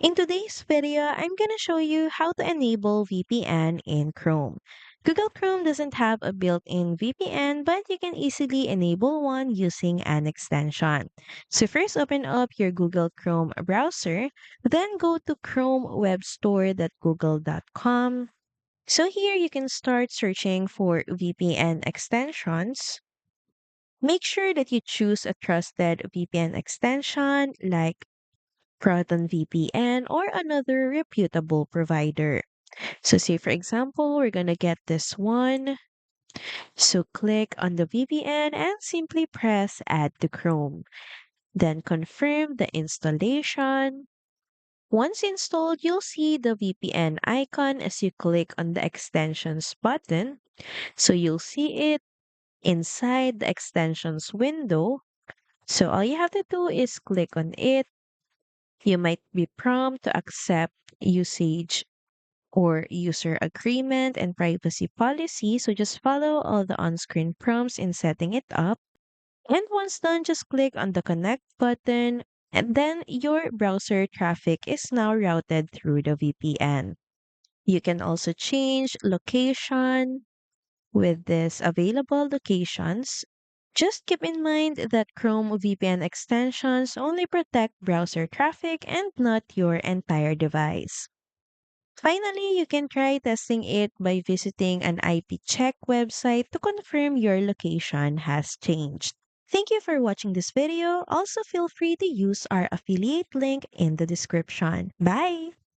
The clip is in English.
In today's video, I'm going to show you how to enable VPN in Chrome. Google Chrome doesn't have a built-in VPN, but you can easily enable one using an extension. So first open up your Google Chrome browser, then go to chromewebstore.google.com. So here you can start searching for VPN extensions. Make sure that you choose a trusted VPN extension like Proton VPN, or another reputable provider. So, say for example, we're going to get this one. So, click on the VPN and simply press Add to Chrome. Then, confirm the installation. Once installed, you'll see the VPN icon as you click on the extensions button. So, you'll see it inside the extensions window. So, all you have to do is click on it. You might be prompted to accept usage or user agreement and privacy policy. So just follow all the on-screen prompts in setting it up. And once done, just click on the connect button and then your browser traffic is now routed through the VPN. You can also change location with this available locations. Just keep in mind that Chrome VPN extensions only protect browser traffic and not your entire device. Finally, you can try testing it by visiting an IP check website to confirm your location has changed. Thank you for watching this video. Also, feel free to use our affiliate link in the description. Bye!